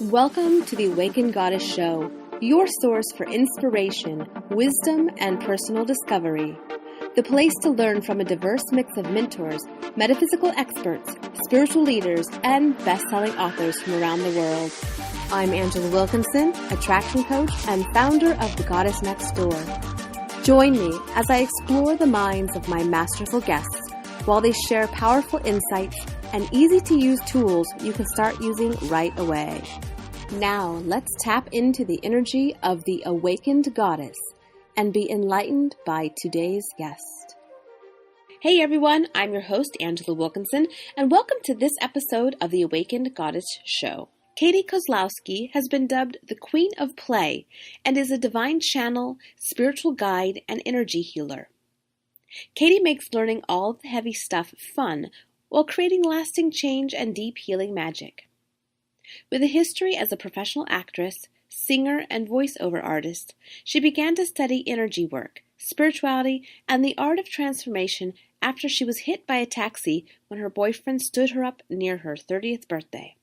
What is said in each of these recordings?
Welcome to the Awakened Goddess Show, your source for inspiration, wisdom, and personal discovery. The place to learn from a diverse mix of mentors, metaphysical experts, spiritual leaders, and best-selling authors from around the world. I'm Angela Wilkinson, attraction coach and founder of The Goddess Next Door. Join me as I explore the minds of my masterful guests while they share powerful insights and easy-to-use tools you can start using right away. Now, let's tap into the energy of the Awakened Goddess and be enlightened by today's guest. Hey everyone, I'm your host, Angela Wilkinson, and welcome to this episode of the Awakened Goddess Show. Katie Kozlowski has been dubbed the Queen of Play and is a divine channel, spiritual guide, and energy healer. Katie makes learning all of the heavy stuff fun while creating lasting change and deep healing magic. With a history as a professional actress, singer, and voiceover artist, she began to study energy work, spirituality, and the art of transformation after she was hit by a taxi when her boyfriend stood her up near her 30th birthday.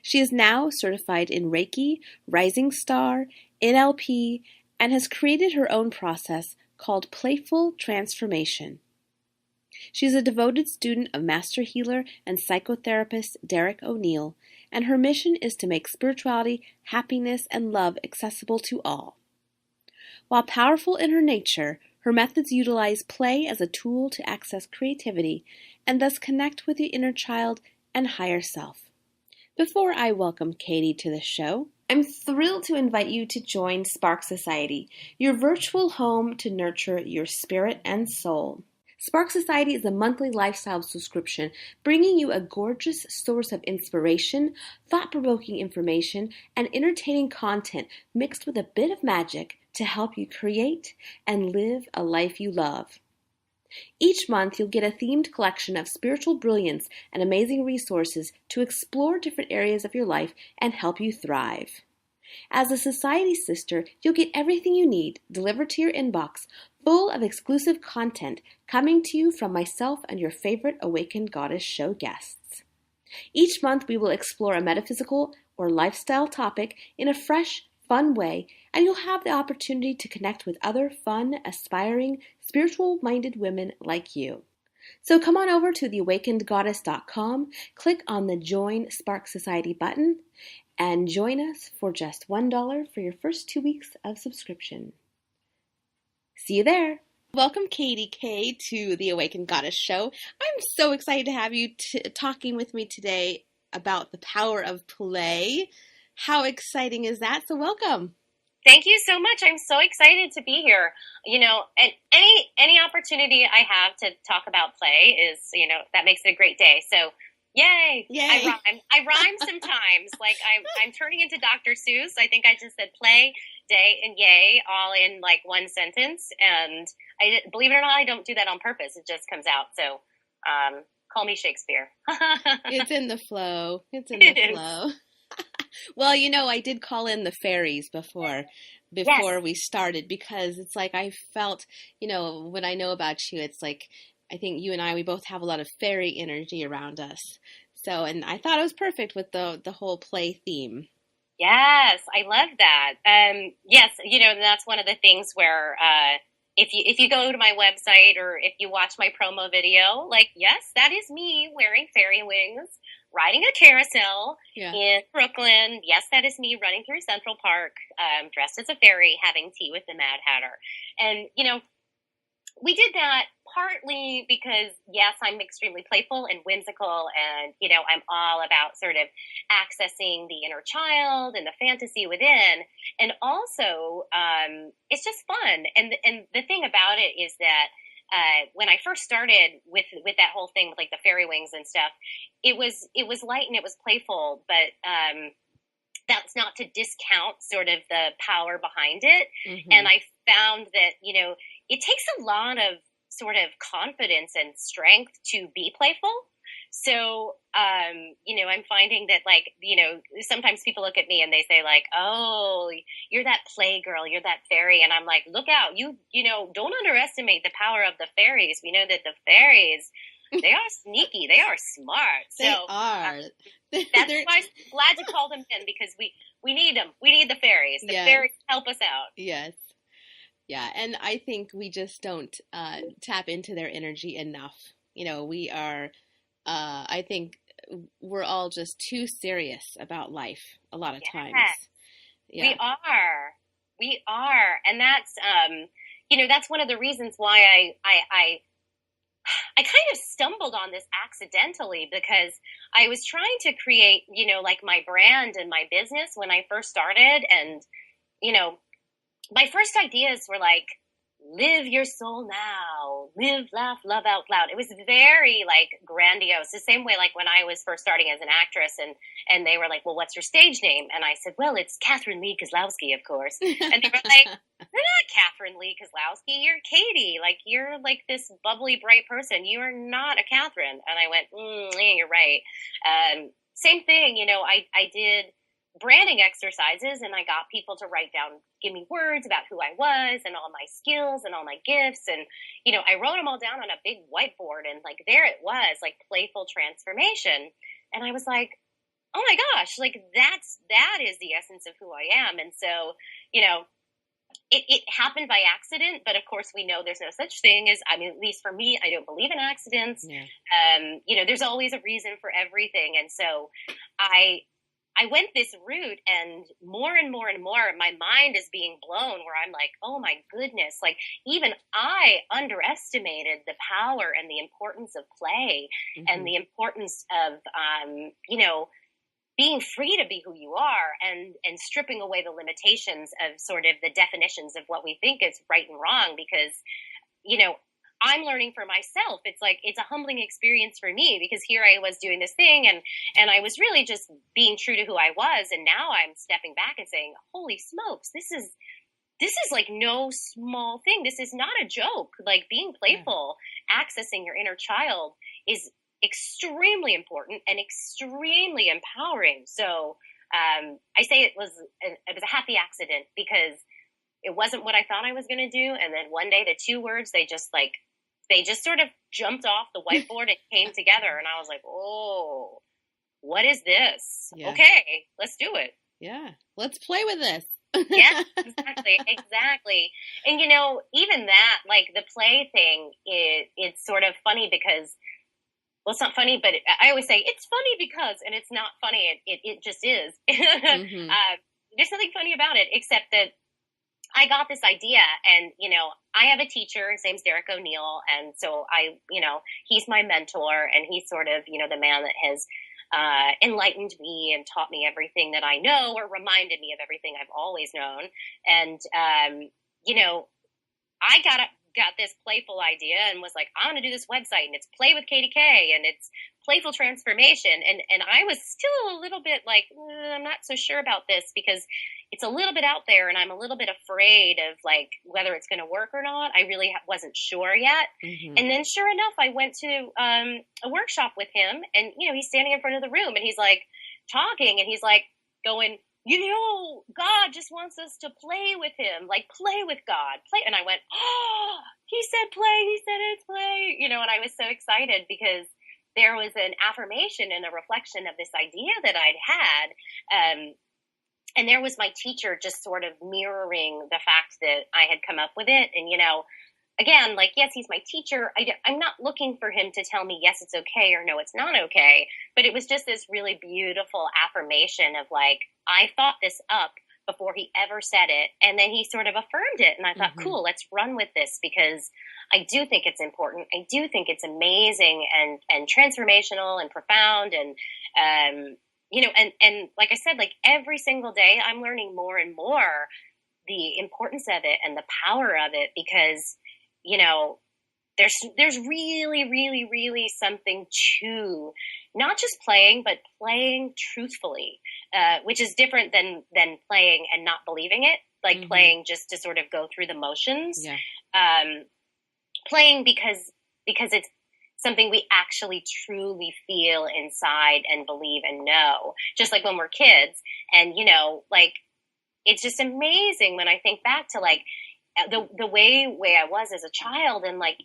She is now certified in Reiki, Rising Star, NLP, and has created her own process called Playful Transformation. She is a devoted student of master healer and psychotherapist Derek O'Neill, and her mission is to make spirituality, happiness, and love accessible to all. While powerful in her nature, her methods utilize play as a tool to access creativity and thus connect with the inner child and higher self. Before I welcome Katie to the show, I'm thrilled to invite you to join Spark Society, your virtual home to nurture your spirit and soul. Spark Society is a monthly lifestyle subscription bringing you a gorgeous source of inspiration, thought-provoking information, and entertaining content mixed with a bit of magic to help you create and live a life you love. Each month, you'll get a themed collection of spiritual brilliance and amazing resources to explore different areas of your life and help you thrive. As a Society sister, you'll get everything you need delivered to your inbox, full of exclusive content coming to you from myself and your favorite Awakened Goddess Show guests. Each month, we will explore a metaphysical or lifestyle topic in a fresh, fun way, and you'll have the opportunity to connect with other fun, aspiring, spiritual-minded women like you. So come on over to theawakenedgoddess.com, click on the Join Spark Society button, and join us for just $1 for your first 2 weeks of subscription. See you there. Welcome, Katie K, to the Awakened Goddess Show. I'm so excited to have you talking with me today about the power of play. How exciting is that? So welcome. Thank you so much. I'm so excited to be here. And any opportunity I have to talk about play is, that makes it a great day. So yay. I rhyme sometimes. Like I'm turning into Dr. Seuss. I think I just said play, day, and yay all in like one sentence. And believe it or not, I don't do that on purpose. It just comes out. So call me Shakespeare. It's in the flow. It flow. Well, I did call in the fairies before Yes. we started because it's like I felt, when I know about you, it's like I think you and I, we both have a lot of fairy energy around us. So, and I thought it was perfect with the whole play theme. Yes, I love that. Yes, that's one of the things where if you go to my website or if you watch my promo video, like, yes, that is me wearing fairy wings, riding a carousel in Brooklyn. Yes, that is me running through Central Park, dressed as a fairy, having tea with the Mad Hatter. And, we did that partly because, yes, I'm extremely playful and whimsical and, I'm all about sort of accessing the inner child and the fantasy within. And also, it's just fun. And the thing about it is that when I first started with that whole thing with like the fairy wings and stuff, it was light and it was playful, but that's not to discount sort of the power behind it. Mm-hmm. And I found that, it takes a lot of sort of confidence and strength to be playful. So, I'm finding that sometimes people look at me and they say like, oh, you're that play girl, you're that fairy. And I'm like, look out, don't underestimate the power of the fairies. We know that the fairies They are sneaky. They are smart. They are. That's why I'm glad to call them in, because we need them. We need the fairies. The fairies help us out. Yes. Yeah, and I think we just don't tap into their energy enough. We are, I think we're all just too serious about life a lot of times. Yeah. We are. And that's, that's one of the reasons why I kind of stumbled on this accidentally, because I was trying to create, like my brand and my business when I first started. And, my first ideas were like, live your soul now, live, laugh, love out loud. It was very like grandiose, the same way like when I was first starting as an actress, and they were like, well, what's your stage name? And I said, well, it's Catherine Lee Kozlowski, of course. And they were like, you're not Catherine Lee Kozlowski, you're Katie. Like, you're like this bubbly, bright person. You are not a Catherine. And I went, yeah, you're right. Same thing, I did branding exercises, and I got people to write down, give me words about who I was and all my skills and all my gifts. And, I wrote them all down on a big whiteboard, and like, there it was, like playful transformation. And I was like, oh my gosh, like that is the essence of who I am. And so, it happened by accident, but of course we know there's no such thing as, at least for me, I don't believe in accidents. Yeah. There's always a reason for everything. And so I went this route, and more, my mind is being blown, where I'm like, oh my goodness, like even I underestimated the power and the importance of play, and the importance of, being free to be who you are, and stripping away the limitations of sort of the definitions of what we think is right and wrong, because, I'm learning for myself. It's like, it's a humbling experience for me, because here I was doing this thing, and I was really just being true to who I was. And now I'm stepping back and saying, holy smokes, this is like no small thing. This is not a joke. Like, being playful, accessing your inner child is extremely important and extremely empowering. So, I say it was a happy accident, because it wasn't what I thought I was going to do. And then one day the two words, they just sort of jumped off the whiteboard and came together. And I was like, oh, what is this? Yeah. Okay, let's do it. Yeah, let's play with this. Yeah, exactly. And, even that, like the play thing, it's sort of funny because, well, it's not funny, but I always say it's funny because, and it's not funny. It just is. There's nothing funny about it, except that I got this idea, and, I have a teacher, his name's Derek O'Neill. And so he's my mentor, and he's sort of, the man that has enlightened me and taught me everything that I know, or reminded me of everything I've always known. And, I got this playful idea and was like, I'm going to do this website, and it's Play with Katie K, and it's playful transformation. And I was still a little bit like, I'm not so sure about this, because it's a little bit out there, and I'm a little bit afraid of like whether it's going to work or not. I really wasn't sure yet. And then sure enough, I went to a workshop with him, and, he's standing in front of the room, and he's like talking, and he's like going, God just wants us to play with him, like play with God, play. And I went, oh, he said play, he said it's play, and I was so excited, because there was an affirmation and a reflection of this idea that I'd had. And there was my teacher just sort of mirroring the fact that I had come up with it. And, again, like, yes, he's my teacher. I'm not looking for him to tell me, yes, it's okay, or no, it's not okay. But it was just this really beautiful affirmation of like, I thought this up before he ever said it. And then he sort of affirmed it. And I thought, cool, let's run with this, because I do think it's important. I do think it's amazing and transformational and profound. And, and like I said, like every single day I'm learning more and more the importance of it and the power of it, because, there's really, really, really something to not just playing, but playing truthfully, which is different than playing and not believing it, like playing just to sort of go through the motions. Yeah. Playing because it's something we actually truly feel inside and believe and know, just like when we're kids. And, like, it's just amazing when I think back to like the way I was as a child, and like,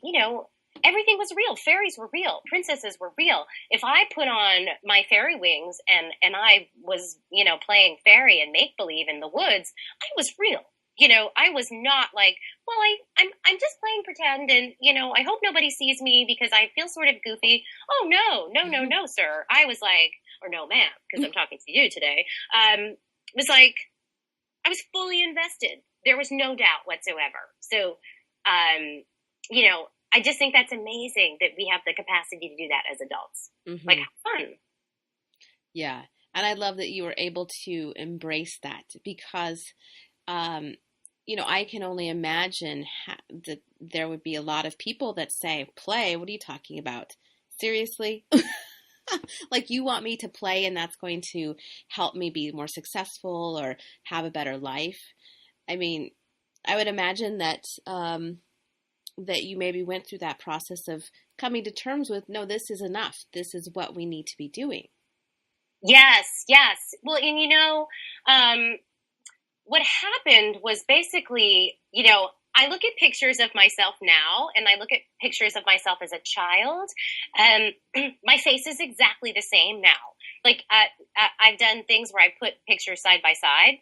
everything was real. Fairies were real. Princesses were real. If I put on my fairy wings and I was, playing fairy and make believe in the woods, I was real. I was not like, well, I'm just playing pretend, and I hope nobody sees me because I feel sort of goofy. Oh no, sir. I was like, or no, ma'am, because I'm talking to you today. Was like, I was fully invested. There was no doubt whatsoever. So, I just think that's amazing that we have the capacity to do that as adults. Mm-hmm. Like, how fun. Yeah. And I love that you were able to embrace that because, I can only imagine that there would be a lot of people that say, play, what are you talking about? Seriously? Like, you want me to play and that's going to help me be more successful or have a better life? I mean, I would imagine that that you maybe went through that process of coming to terms with, no, this is enough. This is what we need to be doing. Yes. Well, and what happened was basically, I look at pictures of myself now and I look at pictures of myself as a child, and my face is exactly the same now. Like, I've done things where I put pictures side by side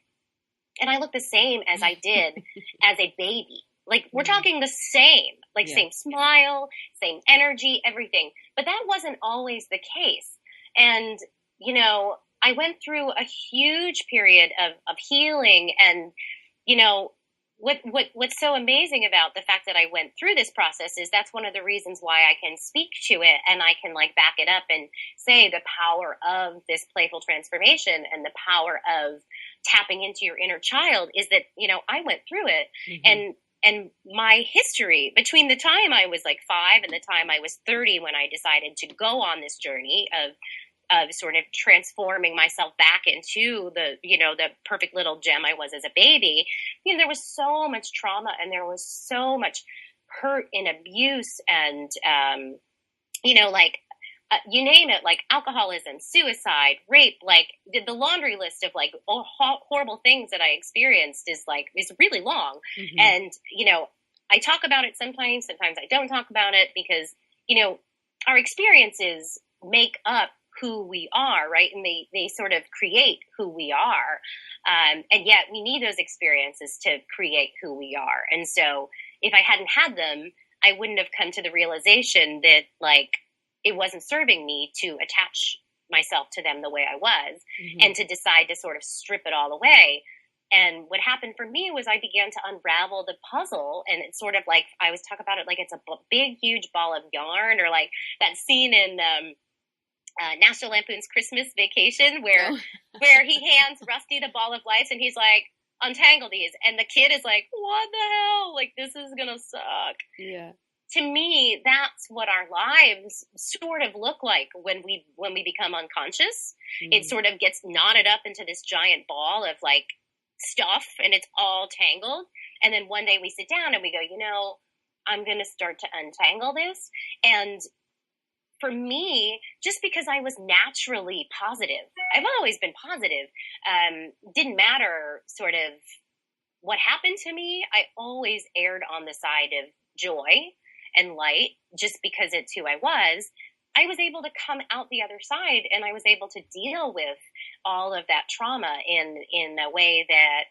and I look the same as I did as a baby. Like, we're talking the same, like, same smile, same energy, everything. But that wasn't always the case. And, I went through a huge period of healing. And, what's so amazing about the fact that I went through this process is that's one of the reasons why I can speak to it and I can, like, back it up and say the power of this playful transformation and the power of tapping into your inner child is that, I went through it. Mm-hmm. And my history between the time I was like 5 and the time I was 30, when I decided to go on this journey of sort of transforming myself back into the perfect little gem I was as a baby, there was so much trauma and there was so much hurt and abuse and, you name it, like alcoholism, suicide, rape, like the laundry list of like horrible things that I experienced is really long. Mm-hmm. And, I talk about it sometimes I don't talk about it because, our experiences make up who we are, right? And they sort of create who we are. And yet we need those experiences to create who we are. And so if I hadn't had them, I wouldn't have come to the realization that, like, it wasn't serving me to attach myself to them the way I was, mm-hmm. and to decide to sort of strip it all away. And what happened for me was I began to unravel the puzzle, and it's sort of like, I always talk about it like it's a big, huge ball of yarn, or like that scene in National Lampoon's Christmas Vacation where he hands Rusty the ball of lights and he's like, untangle these. And the kid is like, what the hell? Like, this is going to suck. Yeah. To me, that's what our lives sort of look like when we become unconscious. Mm-hmm. It sort of gets knotted up into this giant ball of like stuff, and it's all tangled. And then one day we sit down and we go, I'm going to start to untangle this. And for me, just because I was naturally positive, I've always been positive, didn't matter sort of what happened to me. I always erred on the side of joy and light, just because it's who I was. I was able to come out the other side, and I was able to deal with all of that trauma in a way that,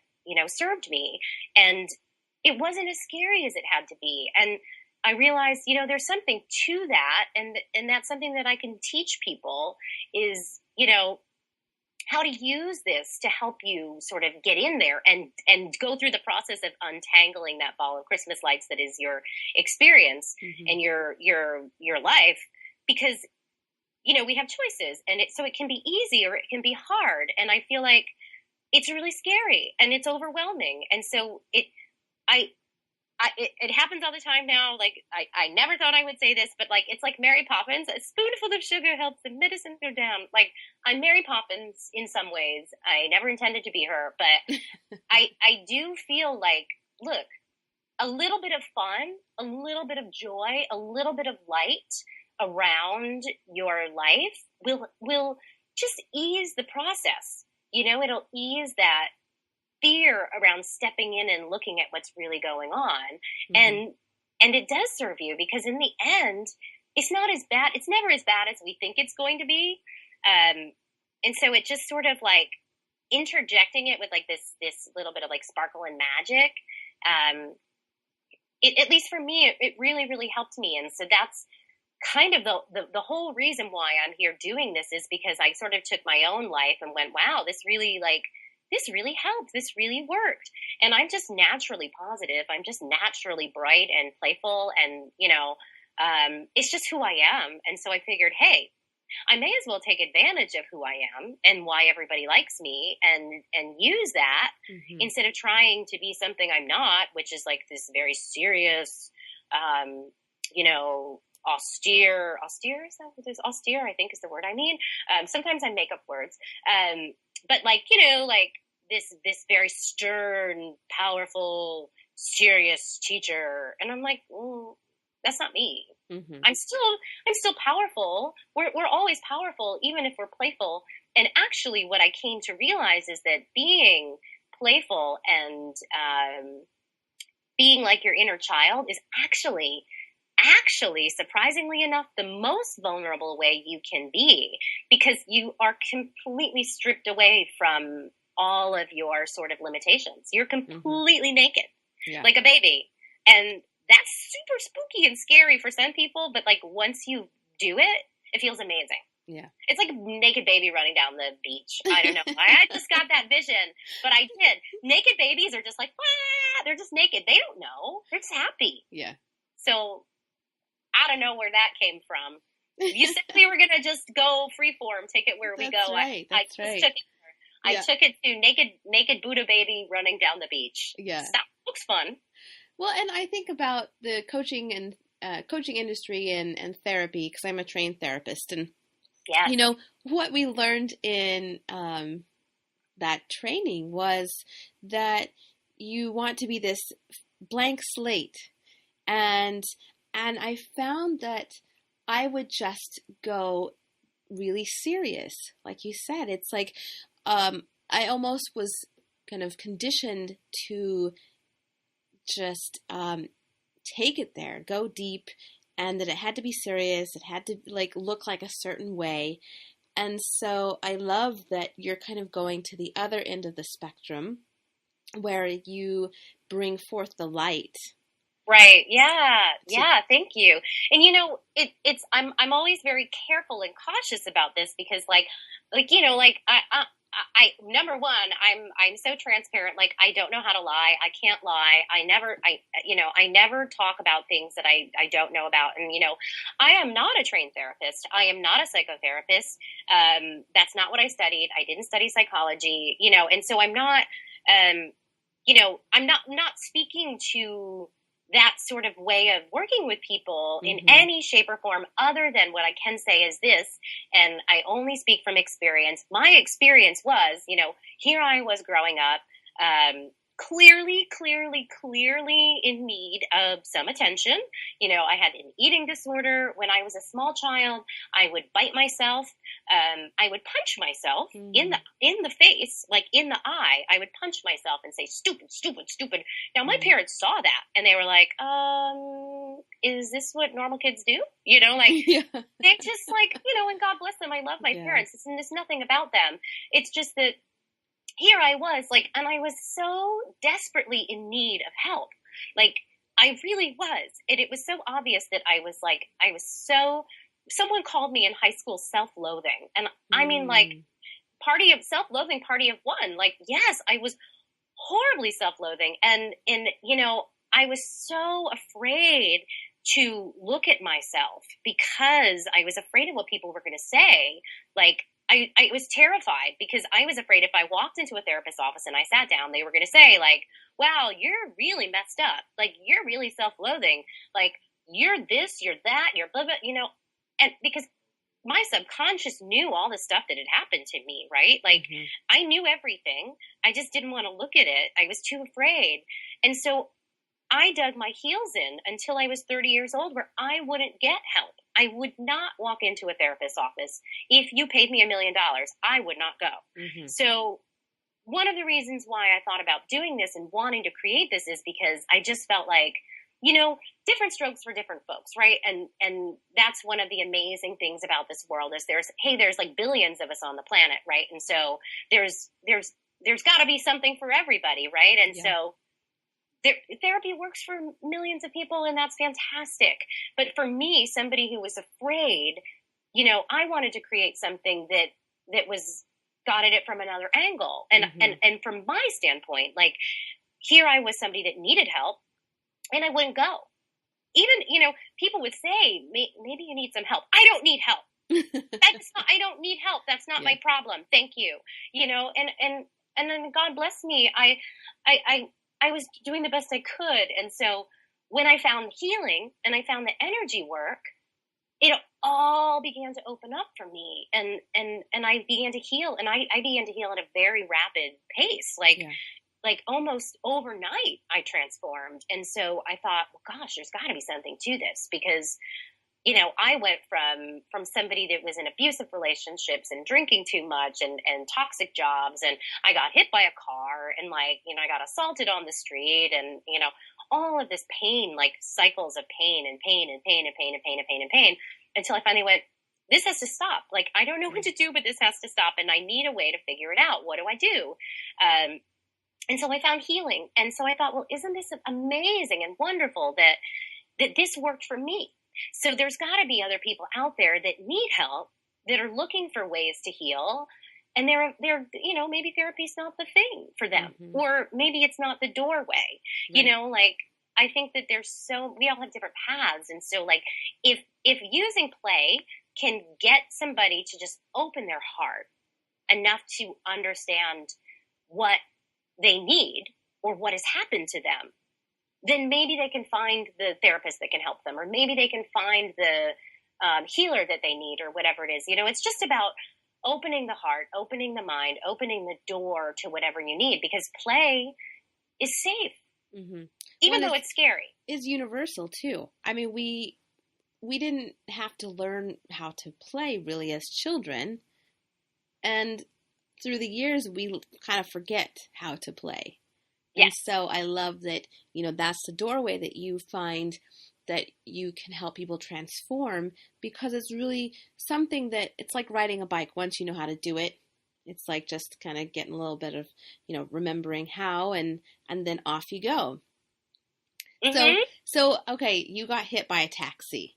served me. And it wasn't as scary as it had to be. And I realized, there's something to that. And that's something that I can teach people is, how to use this to help you sort of get in there and go through the process of untangling that ball of Christmas lights that is your experience, mm-hmm. and your life, because, we have choices, and so it can be easy or it can be hard. And I feel like it's really scary and it's overwhelming. And so it happens all the time now. Like, I never thought I would say this, but like, it's like Mary Poppins, a spoonful of sugar helps the medicine go down. Like, I'm Mary Poppins in some ways. I never intended to be her, but I do feel like, look, a little bit of fun, a little bit of joy, a little bit of light around your life will just ease the process. It'll ease that fear around stepping in and looking at what's really going on. Mm-hmm. And And it does serve you, because in the end, it's not as bad. It's never as bad as we think it's going to be. And so it just sort of like interjecting it with like this little bit of like sparkle and magic. At least for me, it really, really helped me. And so that's kind of the whole reason why I'm here doing this, is because I sort of took my own life and went, wow, this really helped. This really worked. And I'm just naturally positive. I'm just naturally bright and playful. And, it's just who I am. And so I figured, hey, I may as well take advantage of who I am and why everybody likes me, and use that instead of trying to be something I'm not, which is like this very serious, austere, is that what it is? Austere, I think, is the word I mean. Sometimes I make up words. But like this very stern, powerful, serious teacher. And I'm like, that's not me. Mm-hmm. I'm still powerful. We're always powerful, even if we're playful. And actually what I came to realize is that being playful and being like your inner child is actually, surprisingly enough, the most vulnerable way you can be, because you are completely stripped away from all of your sort of limitations. You're completely naked, like a baby. And that's super spooky and scary for some people, but like once you do it, it feels amazing. Yeah. It's like a naked baby running down the beach. I don't know. I just got that vision, but I did. Naked babies are just like, wah! They're just naked. They don't know. They're just happy. Yeah. So I don't know where that came from. You said we were going to just go freeform, take it where we go. Right. I took it to naked Buddha baby running down the beach. Yeah. So that looks fun. Well, and I think about the coaching industry and therapy, because I'm a trained therapist, and what we learned in that training was that you want to be this blank slate, and I found that I would just go really serious, like you said. It's like I almost was kind of conditioned to just take it there, go deep, and that it had to be serious. It had to like look like a certain way. And so I love that you're kind of going to the other end of the spectrum, where you bring forth the light. Right. Yeah. Yeah. Thank you. And I'm always very careful and cautious about this, because I number one, I'm so transparent. Like, I don't know how to lie. I can't lie. I never talk about things that I don't know about. And, I am not a trained therapist. I am not a psychotherapist. That's not what I studied. I didn't study psychology, and so I'm not, I'm not speaking to that sort of way of working with people in any shape or form, other than what I can say is this, and I only speak from experience. My experience was, here I was growing up, clearly in need of some attention. I had an eating disorder. When I was a small child, I would bite myself. I would punch myself in the face, like in the eye. I would punch myself and say, stupid, stupid, stupid. Now, my parents saw that, and they were like, is this what normal kids do? They just like, and God bless them. I love my parents. There's nothing about them. It's just that here I was, like, and I was so desperately in need of help. Like, I really was. And it was so obvious that someone called me in high school self-loathing. And I mean, like, self-loathing party of one. Like, yes, I was horribly self-loathing. And I was so afraid to look at myself, because I was afraid of what people were going to say. Like, I was terrified, because I was afraid if I walked into a therapist's office and I sat down, they were going to say, like, wow, you're really messed up. Like, you're really self-loathing. Like, you're this, you're that, you're blah, blah, and because my subconscious knew all the stuff that had happened to me, right? Like, I knew everything. I just didn't want to look at it. I was too afraid. And so I dug my heels in until I was 30 years old, where I wouldn't get help. I would not walk into a therapist's office. If you paid me $1 million, I would not go. So one of the reasons why I thought about doing this and wanting to create this is because I just felt like, different strokes for different folks, right? And that's one of the amazing things about this world is there's like billions of us on the planet, right? And so there's got to be something for everybody, right? And so therapy works for millions of people, and that's fantastic. But for me, somebody who was afraid, I wanted to create something that was got at it from another angle. And and from my standpoint, like here I was somebody that needed help, and I wouldn't go. Even, people would say, maybe you need some help. I don't need help. I don't need help. That's not my problem. Thank you. And then God bless me. I was doing the best I could. And so when I found healing and I found the energy work, it all began to open up for me. And I began to heal, and I began to heal at a very rapid pace. Like almost overnight, I transformed. And so I thought, well, gosh, there's got to be something to this, because, I went from somebody that was in abusive relationships and drinking too much and toxic jobs. And I got hit by a car, and I got assaulted on the street, and, all of this pain, like cycles of pain and pain and pain and pain and pain and pain and pain, until I finally went, this has to stop. Like, I don't know what to do, but this has to stop. And I need a way to figure it out. What do I do? And so I found healing. And so I thought, well, isn't this amazing and wonderful that this worked for me? So there's got to be other people out there that need help, that are looking for ways to heal. And they're maybe therapy's not the thing for them, or maybe it's not the doorway, I think that we all have different paths. And so like, if using play can get somebody to just open their heart enough to understand what they need or what has happened to them, then maybe they can find the therapist that can help them, or maybe they can find the healer that they need, or whatever it is. It's just about opening the heart, opening the mind, opening the door to whatever you need, because play is safe, even though it's scary. It's universal too. I mean, we didn't have to learn how to play really as children, and through the years, we kind of forget how to play. Yes. And so I love that, that's the doorway that you find that you can help people transform, because it's really something that it's like riding a bike. Once you know how to do it, it's like just kind of getting a little bit of, remembering how, and then off you go. So, okay, you got hit by a taxi.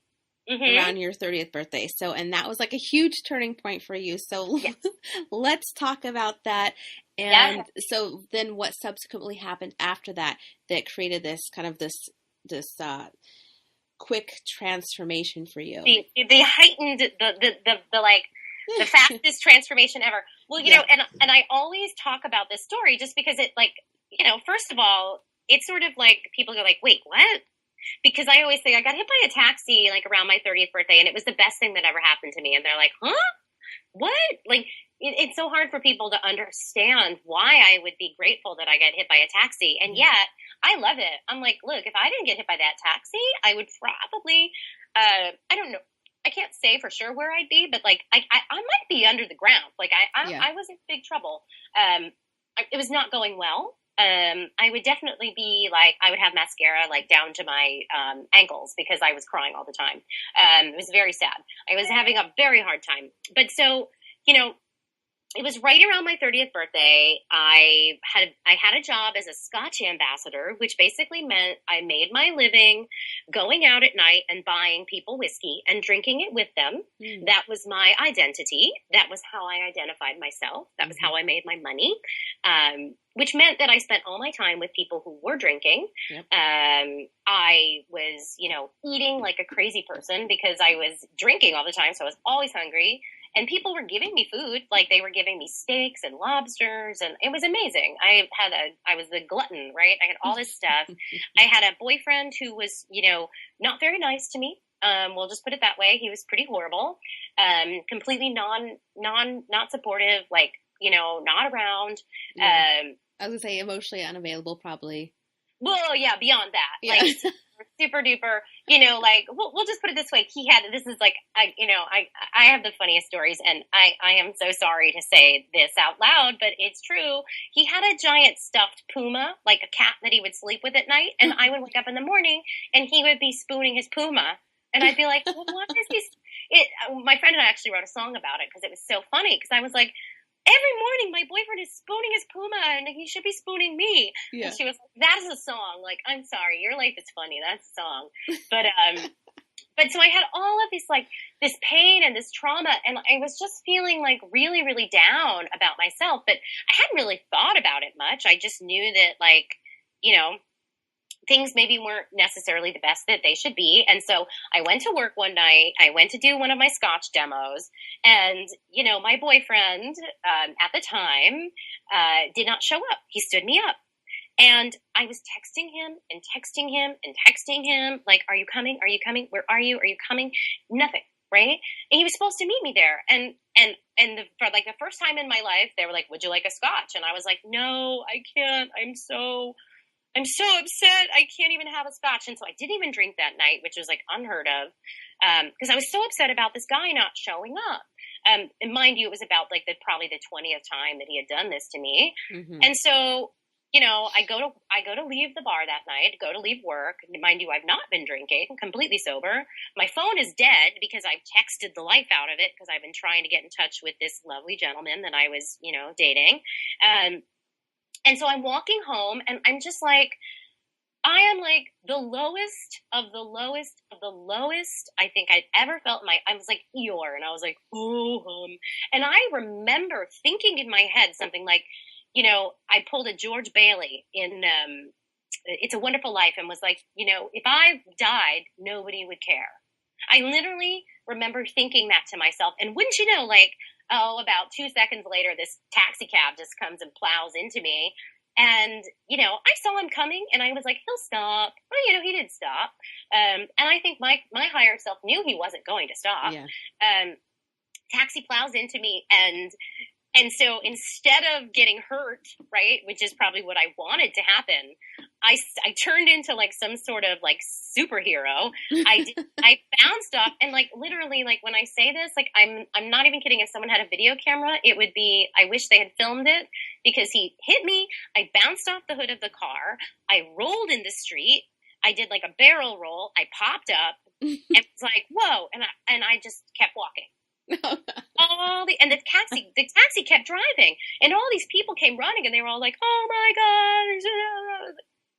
Around your 30th birthday. So, and that was like a huge turning point for you. So let's talk about that. And so then what subsequently happened after that created this kind of this quick transformation for you? The heightened, the fastest transformation ever. Well, and I always talk about this story just because it first of all, it's sort of like people go like, wait, what? Because I always say I got hit by a taxi like around my 30th birthday, and it was the best thing that ever happened to me. And they're like, huh? What? Like, it's so hard for people to understand why I would be grateful that I got hit by a taxi. And yet I love it. I'm like, look, if I didn't get hit by that taxi, I would probably, I don't know. I can't say for sure where I'd be, but like, I might be under the ground. Like I was in big trouble. It was not going well. I would definitely be like, I would have mascara like down to my ankles because I was crying all the time. It was very sad. I was having a very hard time. But so, it was right around my 30th birthday. I had a job as a Scotch ambassador, which basically meant I made my living going out at night and buying people whiskey and drinking it with them. That was my identity. That was how I identified myself. That was how I made my money, which meant that I spent all my time with people who were drinking. Yep. I was, eating like a crazy person because I was drinking all the time. So I was always hungry. And people were giving me food, like they were giving me steaks and lobsters, and it was amazing. I was the glutton, right? I had all this stuff. I had a boyfriend who was, not very nice to me. We'll just put it that way. He was pretty horrible, completely not supportive, like, not around. I was gonna say emotionally unavailable, probably. Well, yeah, beyond that, super duper, like, we'll just put it this way. This is like, I have the funniest stories, and I am so sorry to say this out loud, but it's true. He had a giant stuffed puma, like a cat that he would sleep with at night. And I would wake up in the morning and he would be spooning his puma. And I'd be like, well, what is this? My friend and I actually wrote a song about it because it was so funny. Because I was like, every morning my boyfriend is spooning his puma and he should be spooning me. Yeah. And she was like, that is a song. Like, I'm sorry, your life is funny. That's a song. But so I had all of this pain and this trauma, and I was just feeling like really, really down about myself. But I hadn't really thought about it much. I just knew that, like, things maybe weren't necessarily the best that they should be. And so I went to work one night. I went to do one of my Scotch demos. And, my boyfriend at the time did not show up. He stood me up. And I was texting him and texting him and texting him, like, are you coming? Are you coming? Where are you? Are you coming? Nothing, right? And he was supposed to meet me there. And for like the first time in my life, they were like, would you like a Scotch? And I was like, no, I can't. I'm so upset. I can't even have a Scotch. And so I didn't even drink that night, which was like unheard of, because I was so upset about this guy not showing up. And mind you, it was about like probably the 20th time that he had done this to me. Mm-hmm. And so, I go to leave the bar that night, go to leave work. Mind you, I've not been drinking, I'm completely sober. My phone is dead because I've texted the life out of it because I've been trying to get in touch with this lovely gentleman that I was, dating. And so I'm walking home and I'm just like, I am like the lowest of the lowest of the lowest I think I'd ever felt I was like Eeyore, and I was like, and I remember thinking in my head something like, I pulled a George Bailey in It's a Wonderful Life and was like, if I died, nobody would care. I literally remember thinking that to myself. And wouldn't you know, like, about 2 seconds later, this taxi cab just comes and plows into me. And, I saw him coming and I was like, he'll stop. Well, he did stop. And I think my higher self knew he wasn't going to stop. Yeah. Taxi plows into me. And so instead of getting hurt, right, which is probably what I wanted to happen, I turned into like some sort of like superhero. I bounced up and like literally, like when I say this, like I'm not even kidding. If someone had a video camera, it would be, I wish they had filmed it, because he hit me. I bounced off the hood of the car. I rolled in the street. I did like a barrel roll. I popped up and was like, whoa. And I just kept walking. And the taxi kept driving, and all these people came running, and they were all like, "Oh my God,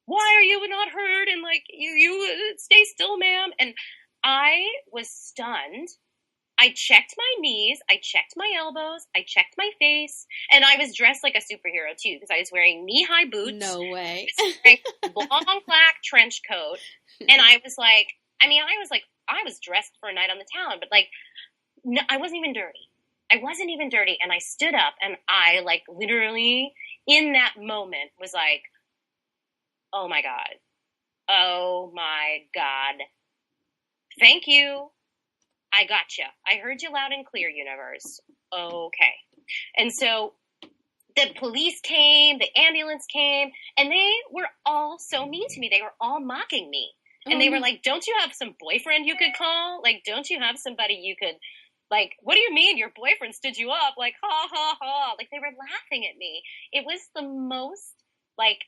why are you not hurt?" And like, you stay still, ma'am. And I was stunned. I checked my knees, I checked my elbows, I checked my face, and I was dressed like a superhero too, because I was wearing knee-high boots. No way. Long black trench coat, and I was dressed for a night on the town, but like. No, I wasn't even dirty. And I stood up and I like literally in that moment was like, oh my God. Thank you. I gotcha. I heard you loud and clear, universe. Okay. And so the police came, the ambulance came, and they were all so mean to me. They were all mocking me. And they were like, don't you have some boyfriend you could call? Like, don't you have somebody you could... Like, what do you mean your boyfriend stood you up? Like, ha, ha, ha. Like, they were laughing at me. It was the most, like,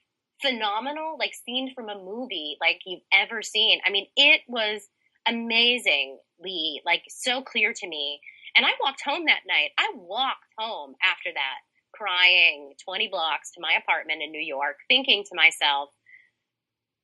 phenomenal, like, scene from a movie, like, you've ever seen. I mean, it was amazingly, like, so clear to me. And I walked home that night. I walked home after that, crying 20 blocks to my apartment in New York, thinking to myself,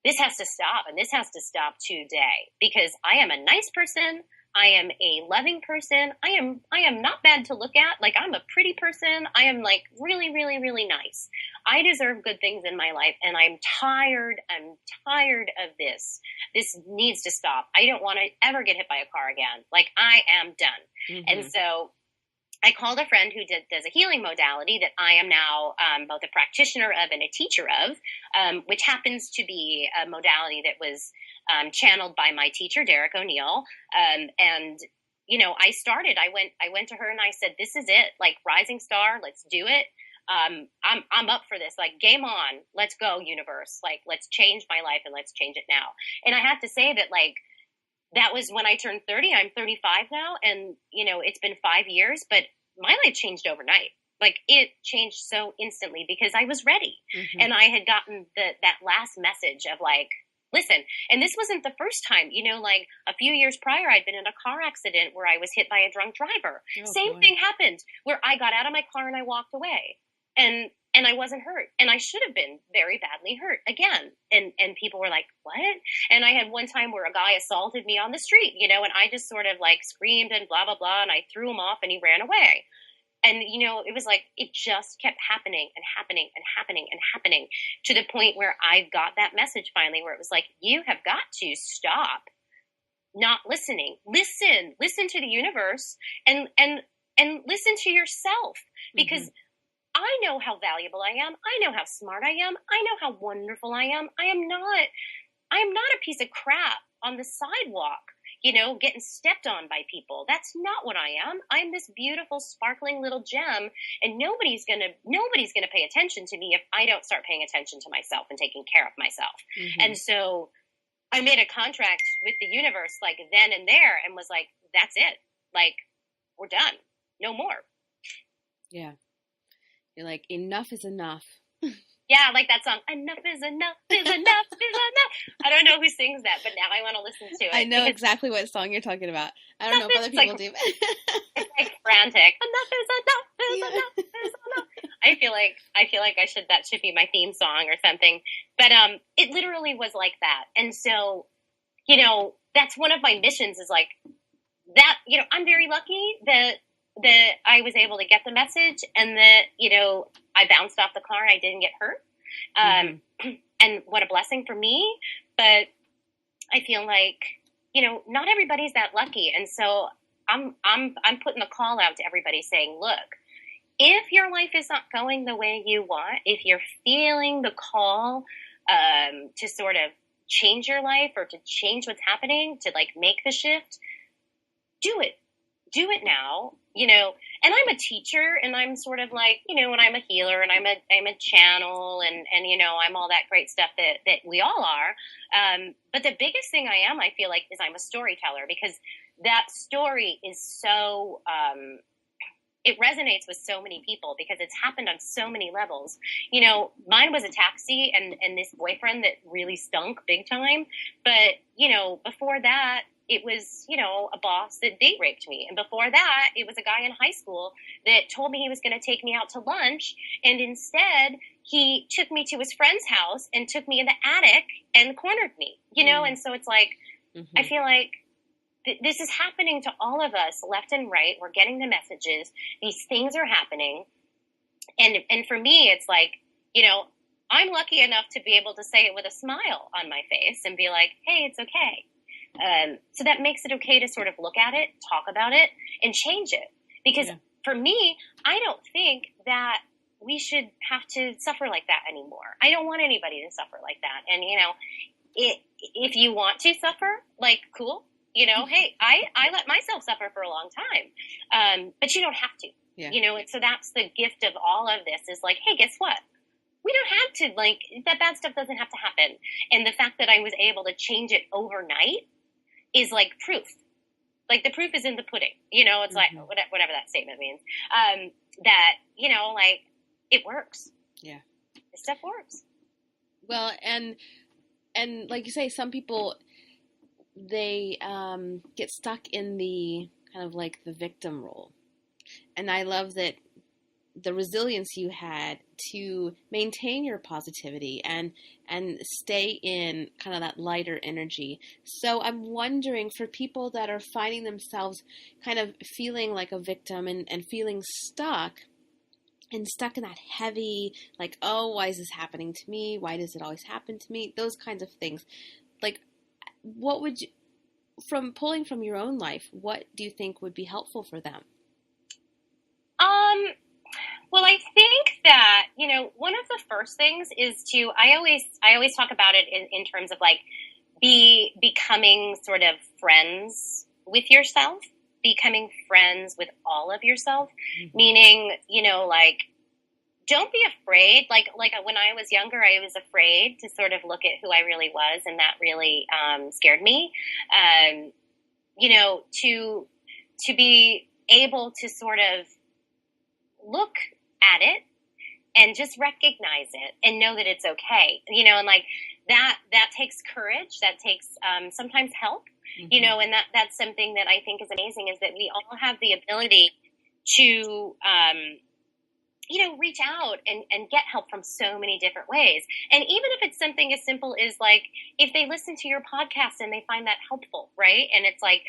this has to stop, and this has to stop today, because I am a nice person. I am a loving person. I am not bad to look at. Like, I'm a pretty person. I am like really, really, really nice. I deserve good things in my life, and I'm tired. I'm tired of this. This needs to stop. I don't want to ever get hit by a car again. Like, I am done. Mm-hmm. And so I called a friend who does a healing modality that I am now both a practitioner of and a teacher of, which happens to be a modality that was channeled by my teacher, Derek O'Neill. And, I went to her and I said, this is it, like, rising star, let's do it. I'm up for this. Like, game on. Let's go, universe. Like, let's change my life and let's change it now. And I have to say that, like, that was when I turned 30. I'm 35 now. And, you know, it's been 5 years, but my life changed overnight. Like, it changed so instantly because I was ready. Mm-hmm. And I had gotten that last message of, like, listen. And this wasn't the first time, you know, like a few years prior, I'd been in a car accident where I was hit by a drunk driver. Same thing happened where I got out of my car and I walked away. And I wasn't hurt. And I should have been very badly hurt again. And people were like, what? And I had one time where a guy assaulted me on the street, you know, and I just sort of like screamed and blah, blah, blah. And I threw him off and he ran away. And, you know, it was like, it just kept happening and happening and happening and happening to the point where I got that message finally where it was like, you have got to stop not listening. Listen to the universe and listen to yourself, because I know how valuable I am. I know how smart I am. I know how wonderful I am. I am not a piece of crap on the sidewalk, you know, getting stepped on by people. That's not what I am. I'm this beautiful, sparkling little gem, and nobody's gonna pay attention to me if I don't start paying attention to myself and taking care of myself. Mm-hmm. And so I made a contract with the universe like then and there and was like, that's it. Like, we're done. No more. Yeah. You're like, enough is enough. Yeah, like that song, enough is enough is enough is enough. I don't know who sings that, but now I want to listen to it. I know exactly what song you're talking about. I don't know if other people do. It's like frantic. Enough is enough is enough. I feel like that should be my theme song or something. But it literally was like that. And so, you know, that's one of my missions is like that, you know, I'm very lucky that I was able to get the message and that, you know, I bounced off the car and I didn't get hurt. And what a blessing for me. But I feel like, you know, not everybody's that lucky. And so I'm putting a call out to everybody saying, look, if your life is not going the way you want, if you're feeling the call to sort of change your life or to change what's happening, to like make the shift, do it. Do it now, you know, and I'm a teacher and I'm sort of like, you know, and I'm a healer and I'm a channel and, you know, I'm all that great stuff that we all are. But the biggest thing I am, I feel like, is I'm a storyteller, because that story is so, it resonates with so many people because it's happened on so many levels. You know, mine was a taxi and this boyfriend that really stunk big time. But, you know, before that, it was, you know, a boss that date raped me. And before that, it was a guy in high school that told me he was going to take me out to lunch. And instead, he took me to his friend's house and took me in the attic and cornered me, you know? And so it's like, I feel like this is happening to all of us left and right. We're getting the messages. These things are happening. And for me, it's like, you know, I'm lucky enough to be able to say it with a smile on my face and be like, hey, it's okay. So that makes it okay to sort of look at it, talk about it, and change it. Because for me, I don't think that we should have to suffer like that anymore. I don't want anybody to suffer like that. And, you know, if you want to suffer, like, cool. You know, hey, I let myself suffer for a long time. But you don't have to. Yeah. You know, and so that's the gift of all of this is like, hey, guess what? We don't have to, like, that bad stuff doesn't have to happen. And the fact that I was able to change it overnight is like proof. Like, the proof is in the pudding. You know, it's like, whatever that statement means. That, you know, like, it works. Yeah. This stuff works. Well, and like you say, some people, they get stuck in the kind of like the victim role. And I love that the resilience you had to maintain your positivity and stay in kind of that lighter energy. So I'm wondering, for people that are finding themselves kind of feeling like a victim and feeling stuck in that heavy, like, oh, why is this happening to me? Why does it always happen to me? Those kinds of things. Like, what would you, from pulling from your own life, what do you think would be helpful for them? Well, I think that, you know, one of the first things is to, I always talk about it in terms of like becoming sort of friends with yourself, becoming friends with all of yourself, meaning, you know, like don't be afraid. Like when I was younger, I was afraid to sort of look at who I really was, and that really scared me. You know, to be able to sort of look at it and just recognize it and know that it's okay, you know, and like that takes courage. That takes sometimes help, you know, and that's something that I think is amazing, is that we all have the ability to, you know, reach out and get help from so many different ways. And even if it's something as simple as like, if they listen to your podcast and they find that helpful, right? And it's like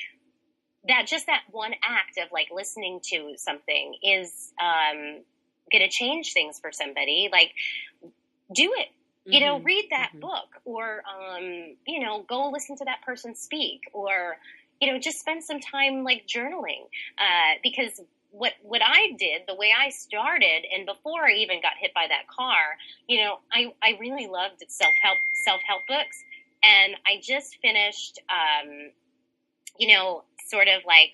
that, just that one act of like listening to something is going to change things for somebody. Like, do it. You know, read that book, or, you know, go listen to that person speak, or, you know, just spend some time like journaling, because what I did, the way I started, and before I even got hit by that car, you know, I really loved self-help books. And I just finished, you know, sort of like,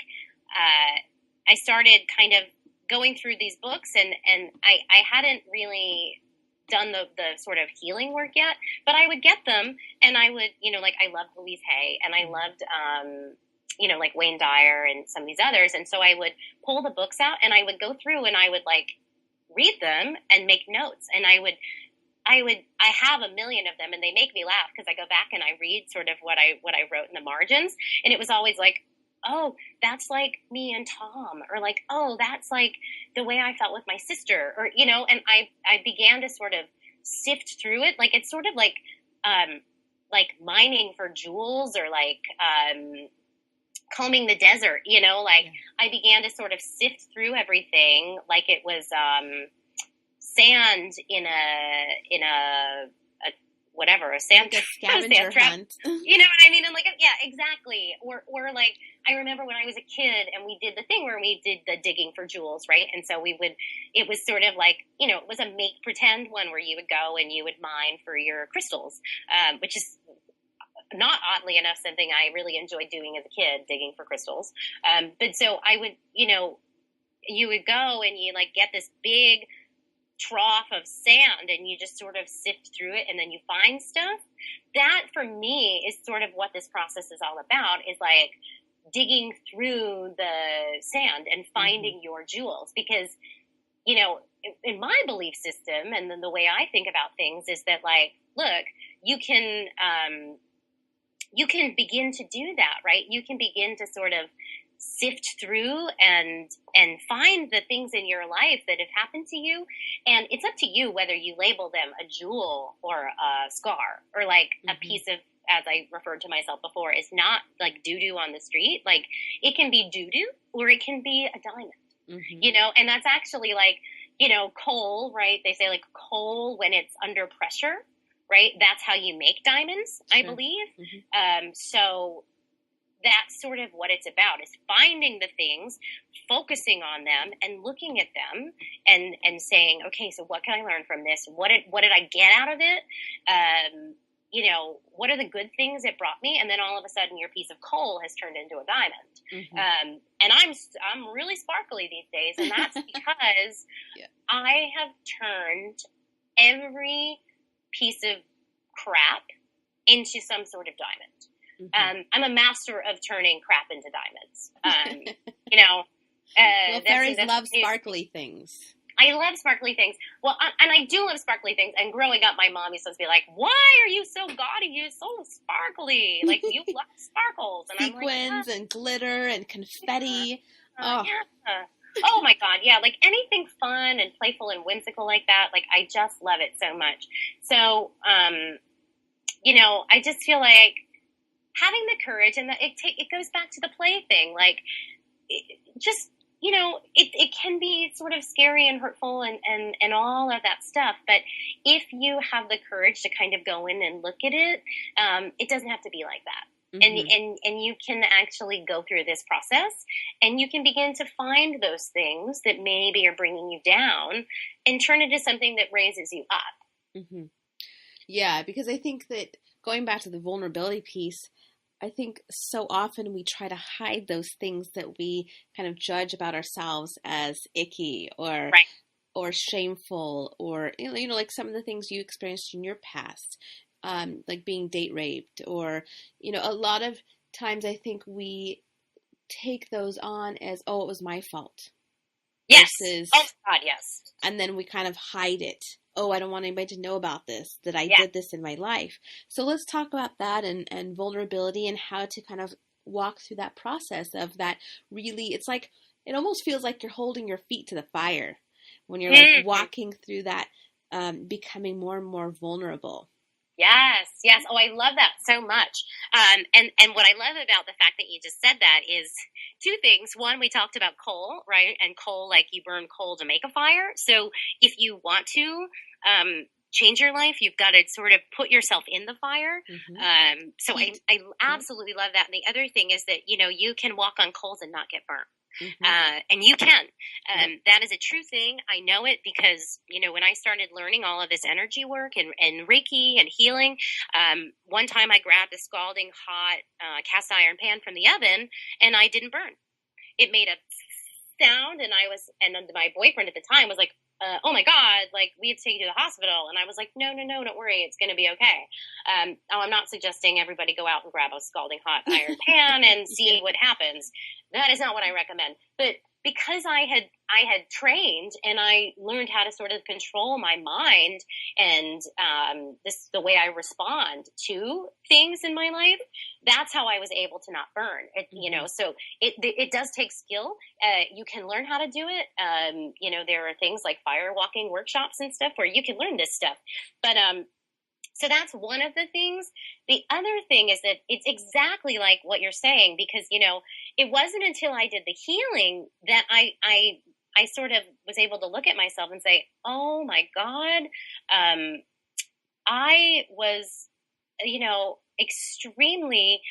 I started kind of going through these books, and I hadn't really done the sort of healing work yet, but I would get them, and I would, you know, like I loved Louise Hay, and I loved, you know, like Wayne Dyer and some of these others. And so I would pull the books out and I would go through and I would like read them and make notes. And I have a million of them, and they make me laugh because I go back and I read sort of what I wrote in the margins. And it was always like, oh, that's like me and Tom, or like, oh, that's like the way I felt with my sister, or, you know, and I began to sort of sift through it. Like, it's sort of like mining for jewels, or like, combing the desert, you know, like I began to sort of sift through everything like it was, sand in a whatever, a sand, like a scavenger hunt. You know what I mean? And like, yeah, exactly. Or like, I remember when I was a kid and we did the thing where we did the digging for jewels, right? And so it was sort of like, you know, it was a make pretend one where you would go and you would mine for your crystals, which is not, oddly enough, something I really enjoyed doing as a kid, digging for crystals. But so I would, you know, you would go and you like get this big trough of sand and you just sort of sift through it and then you find stuff. That for me is sort of what this process is all about, is like digging through the sand and finding your jewels. Because, you know, in my belief system and then the way I think about things is that, like, look, you can begin to do that, right? You can begin to sort of sift through and find the things in your life that have happened to you. And it's up to you whether you label them a jewel or a scar, or like a piece of, as I referred to myself before, is not like doo-doo on the street. Like, it can be doo-doo or it can be a diamond, you know? And that's actually like, you know, coal, right? They say like coal, when it's under pressure, right? That's how you make diamonds, I believe. So that's sort of what it's about, is finding the things, focusing on them and looking at them and saying, okay, so what can I learn from this? What did I get out of it? You know, what are the good things it brought me? And then all of a sudden your piece of coal has turned into a diamond. And I'm really sparkly these days. And that's because I have turned every piece of crap into some sort of diamond. I'm a master of turning crap into diamonds. You know, well, fairies love sparkly things. I love sparkly things. Well, and I do love sparkly things. And growing up, my mom used to be like, "Why are you so gaudy? You're so sparkly. Like, you love sparkles." And sequins, I'm like, and glitter and confetti. Yeah. Oh my God. Yeah. Like anything fun and playful and whimsical like that. Like, I just love it so much. So, you know, I just feel like having the courage, and it goes back to the play thing. Like, just, you know, it can be sort of scary and hurtful and all of that stuff. But if you have the courage to kind of go in and look at it, it doesn't have to be like that. And you can actually go through this process and you can begin to find those things that maybe are bringing you down and turn it into something that raises you up. Yeah, because I think that going back to the vulnerability piece, I think so often we try to hide those things that we kind of judge about ourselves as icky or or shameful, or, like some of the things you experienced in your past, like being date raped, or, a lot of times I think we take those on as, oh, it was my fault. Yes. Versus, oh God, yes. And then we kind of hide it. Oh, I don't want anybody to know about this, that I did this in my life. So let's talk about that and vulnerability and how to kind of walk through that process of that. Really, it's like, it almost feels like you're holding your feet to the fire when you're like walking through that, becoming more and more vulnerable. Yes, yes. Oh, I love that so much. And what I love about the fact that you just said that is two things. One, we talked about coal, right? And coal, like you burn coal to make a fire. So if you want to change your life, you've got to sort of put yourself in the fire. So I absolutely love that. And the other thing is that, you can walk on coals and not get burnt. And you can. That is a true thing. I know it because, when I started learning all of this energy work and Reiki and healing, one time I grabbed a scalding hot cast iron pan from the oven and I didn't burn. It made a sound and my boyfriend at the time was like, oh my God, like we have to take you to the hospital. And I was like, no, don't worry. It's going to be okay. I'm not suggesting everybody go out and grab a scalding hot iron pan and see what happens. That is not what I recommend. But because I had trained and I learned how to sort of control my mind and the way I respond to things in my life, that's how I was able to not burn. So it does take skill. You can learn how to do it. There are things like fire walking workshops and stuff where you can learn this stuff. But so that's one of the things. The other thing is that it's exactly like what you're saying, because, it wasn't until I did the healing that I sort of was able to look at myself and say, oh my God, I was, extremely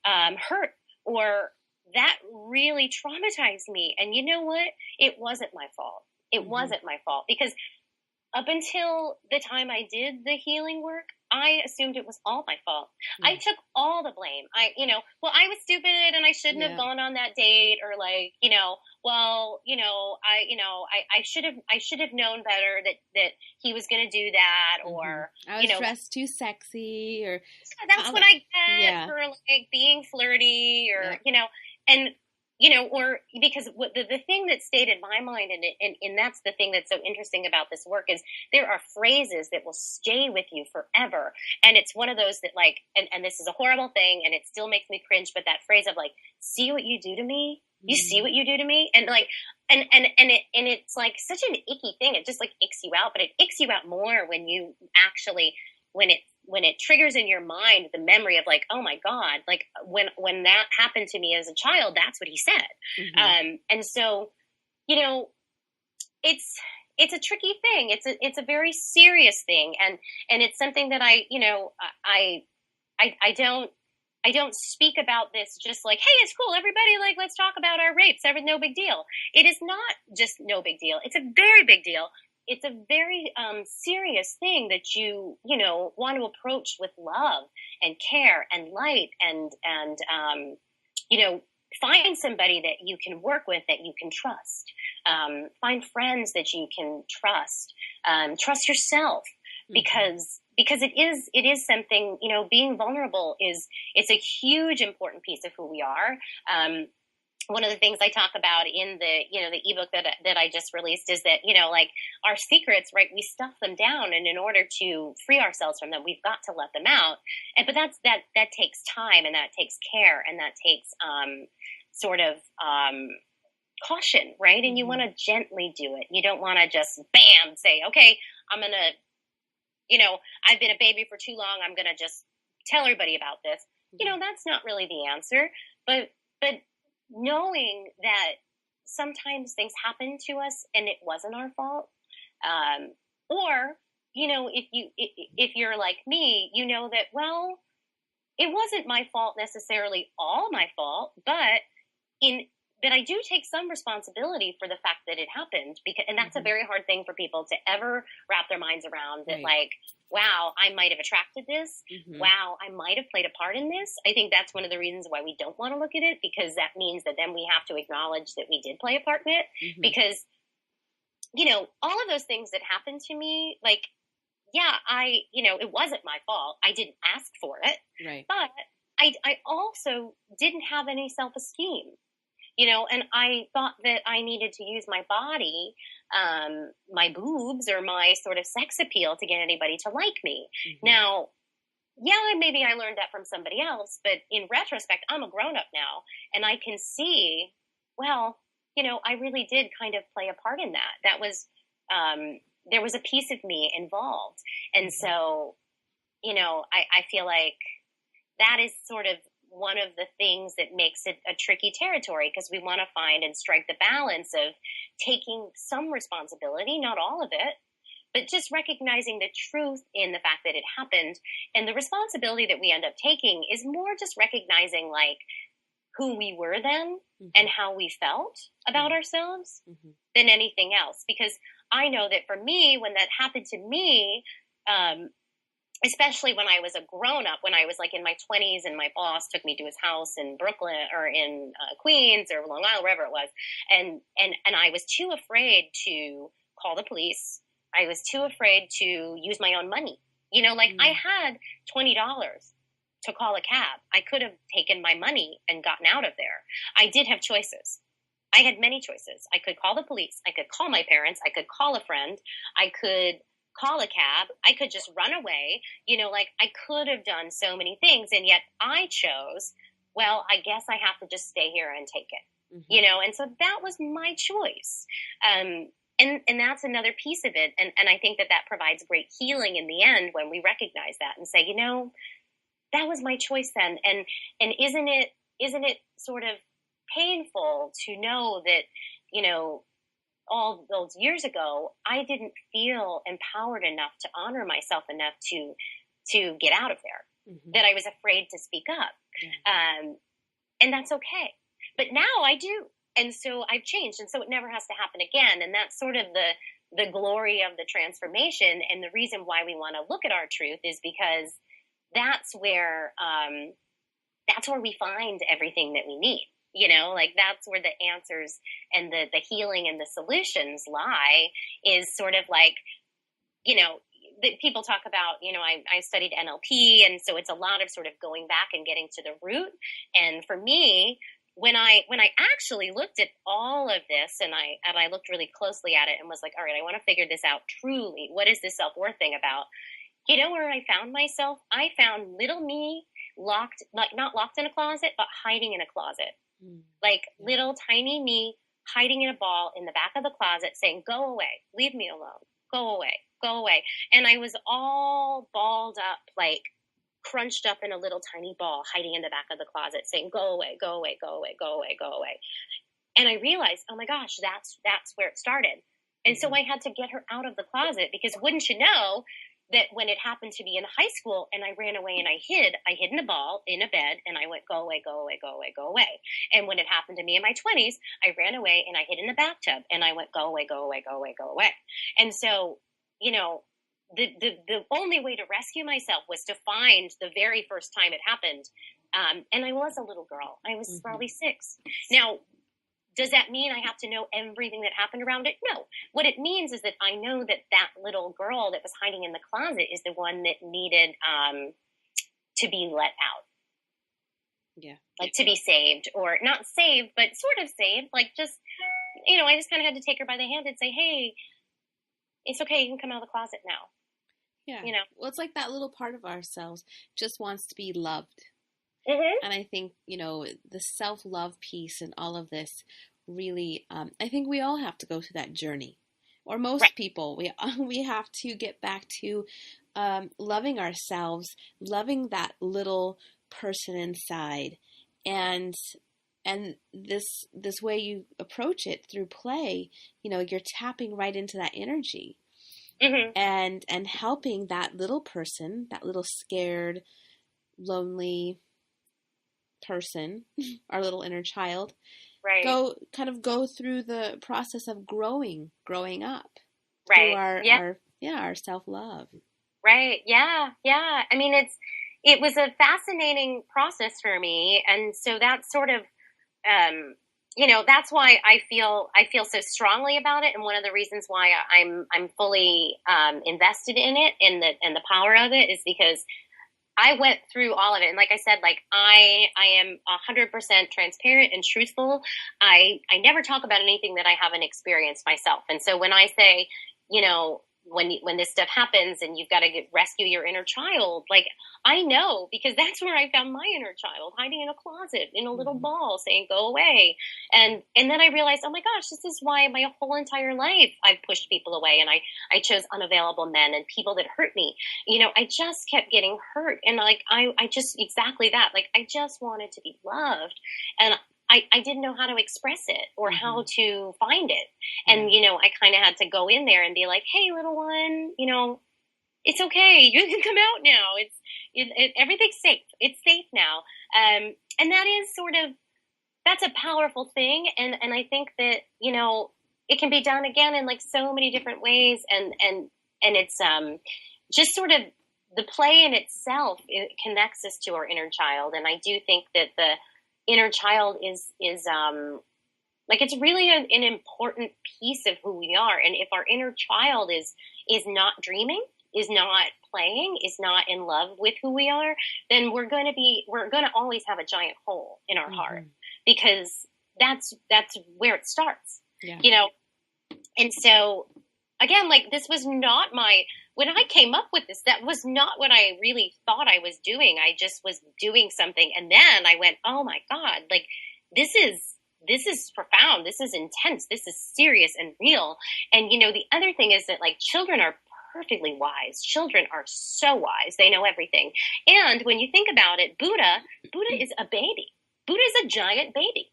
hurt, or that really traumatized me. And you know what? It wasn't my fault. It wasn't my fault, because up until the time I did the healing work, I assumed it was all my fault. I took all the blame. I was stupid and I shouldn't have gone on that date, or I should have known better that he was going to do that, or I was dressed too sexy, or that's what I get for like being flirty, or or because the thing that stayed in my mind, and that's the thing that's so interesting about this work, is there are phrases that will stay with you forever. And it's one of those that like, and this is a horrible thing and it still makes me cringe, but that phrase of like, see what you do to me? You see what you do to me? And like, and it's like such an icky thing. It just like icks you out, but it icks you out more when you actually, when it triggers in your mind the memory of like, oh my God, like when that happened to me as a child, that's what he said. And so, it's a tricky thing. It's a very serious thing. And it's something that I don't speak about this just like, hey, it's cool, everybody, like, let's talk about our rapes. No big deal. It is not just no big deal. It's a very big deal. It's a very serious thing that you want to approach with love and care and light and find somebody that you can work with, that you can trust. Find friends that you can trust. Trust yourself, because it is something, being vulnerable it's a huge important piece of who we are. One of the things I talk about in the ebook that I just released is that, like our secrets, right? We stuff them down, and in order to free ourselves from them, we've got to let them out. But that takes time, and that takes care, and that takes caution, right? And you want to gently do it. You don't want to just bam say, okay, I'm gonna, I've been a baby for too long, I'm gonna just tell everybody about this. That's not really the answer, but knowing that sometimes things happen to us and it wasn't our fault, or if you're like me, that, well, it wasn't my fault necessarily, all my fault, but I do take some responsibility for the fact that it happened, and that's a very hard thing for people to ever wrap their minds around, that like, wow, I might have attracted this. Wow, I might have played a part in this. I think that's one of the reasons why we don't want to look at it, because that means that then we have to acknowledge that we did play a part in it, because all of those things that happened to me, like, yeah, it wasn't my fault. I didn't ask for it. Right. But I also didn't have any self-esteem, and I thought that I needed to use my body, my boobs or my sort of sex appeal to get anybody to like me. Mm-hmm. Now, yeah, maybe I learned that from somebody else, but in retrospect, I'm a grown-up now, and I can see, well, I really did kind of play a part in that. That was, there was a piece of me involved. And so, I feel like that is sort of one of the things that makes it a tricky territory, because we want to find and strike the balance of taking some responsibility, not all of it, but just recognizing the truth in the fact that it happened. And the responsibility that we end up taking is more just recognizing, like, who we were then mm-hmm. and how we felt about mm-hmm. ourselves mm-hmm. than anything else. Because I know that for me, when that happened to me, especially when I was a grown-up, when I was like in my 20s and my boss took me to his house in Brooklyn or in Queens or Long Island, wherever it was. And I was too afraid to call the police. I was too afraid to use my own money. Mm-hmm. I had $20 to call a cab. I could have taken my money and gotten out of there. I did have choices. I had many choices. I could call the police. I could call my parents. I could call a friend. I could call a cab. I could just run away. I could have done so many things. And yet I chose, well, I guess I have to just stay here and take it, mm-hmm. And so that was my choice. And that's another piece of it. And I think that provides great healing in the end when we recognize that and say, that was my choice then. And isn't it sort of painful to know that, all those years ago, I didn't feel empowered enough to honor myself enough to get out of there, mm-hmm. that I was afraid to speak up. Yeah. And that's okay. But now I do. And so I've changed. And so it never has to happen again. And that's sort of the glory of the transformation. And the reason why we want to look at our truth is because that's where we find everything that we need. That's where the answers and the healing and the solutions lie, is sort of like, people talk about, I studied NLP. And so it's a lot of sort of going back and getting to the root. And for me, when I actually looked at all of this and I looked really closely at it and was like, all right, I want to figure this out truly. What is this self-worth thing about? Where I found myself? I found little me locked, like not locked in a closet, but hiding in a closet. Like little tiny me hiding in a ball in the back of the closet saying, go away, leave me alone, go away, go away. And I was all balled up, like crunched up in a little tiny ball, hiding in the back of the closet saying, go away, go away, go away, go away, go away. And I realized, oh my gosh, that's where it started. And so I had to get her out of the closet, because wouldn't you know that when it happened to me in high school and I ran away and I hid in a ball in a bed and I went, go away, go away, go away, go away. And when it happened to me in my 20s, I ran away and I hid in the bathtub and I went, go away, go away, go away, go away. And so, the only way to rescue myself was to find the very first time it happened. And I was a little girl. I was probably 6. Now, does that mean I have to know everything that happened around it? No. What it means is that I know that little girl that was hiding in the closet is the one that needed to be let out. Yeah. Like to be saved, or not saved, but sort of saved. Like just, I just kind of had to take her by the hand and say, hey, it's okay. You can come out of the closet now. Yeah. Well, it's like that little part of ourselves just wants to be loved. Mm-hmm. And I think, the self-love piece and all of this really, I think we all have to go through that journey, or most right. people, we have to get back to loving ourselves, loving that little person inside. And this way you approach it through play, you're tapping right into that energy, mm-hmm. and helping that little person, that little scared, lonely person, our little inner child, right. go through the process of growing up, right. through our self-love. Right. Yeah. I mean, it was a fascinating process for me, and so that's sort of that's why I feel so strongly about it, and one of the reasons why I'm fully invested in it and the power of it is because I went through all of it. And like I said, like I am 100% transparent and truthful. I never talk about anything that I haven't experienced myself. And so when I say, when this stuff happens and you've got to rescue your inner child, like I know, because that's where I found my inner child, hiding in a closet in a little ball saying, go away. And then I realized, oh my gosh, this is why my whole entire life I've pushed people away. And I chose unavailable men and people that hurt me. I just kept getting hurt. And like, I just, exactly that. Like, I just wanted to be loved. And I didn't know how to express it or how to find it. And, I kind of had to go in there and be like, hey, little one, it's okay. You can come out now. Everything's safe. It's safe now. And that is that's a powerful thing. And I think that, it can be done again in like so many different ways. And it's, just sort of the play in itself, it connects us to our inner child. And I do think that the inner child is like, it's really an important piece of who we are. And if our inner child is not dreaming, is not playing, is not in love with who we are, then we're going to always have a giant hole in our heart, because that's where it starts, And so again, like, this was not when I came up with this, that was not what I really thought I was doing. I just was doing something. And then I went, oh my God, like, this is profound. This is intense. This is serious and real. And, the other thing is that, like, children are perfectly wise. Children are so wise. They know everything. And when you think about it, Buddha is a baby. Buddha is a giant baby.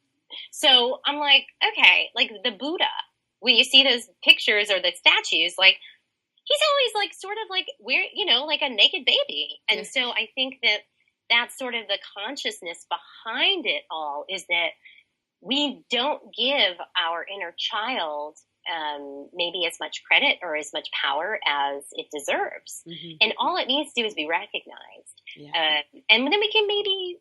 So I'm like, okay, like the Buddha, when you see those pictures or the statues, like, he's always like sort of like we're, like a naked baby. And so I think that that's sort of the consciousness behind it all, is that we don't give our inner child maybe as much credit or as much power as it deserves. And all it needs to do is be recognized. And then we can maybe,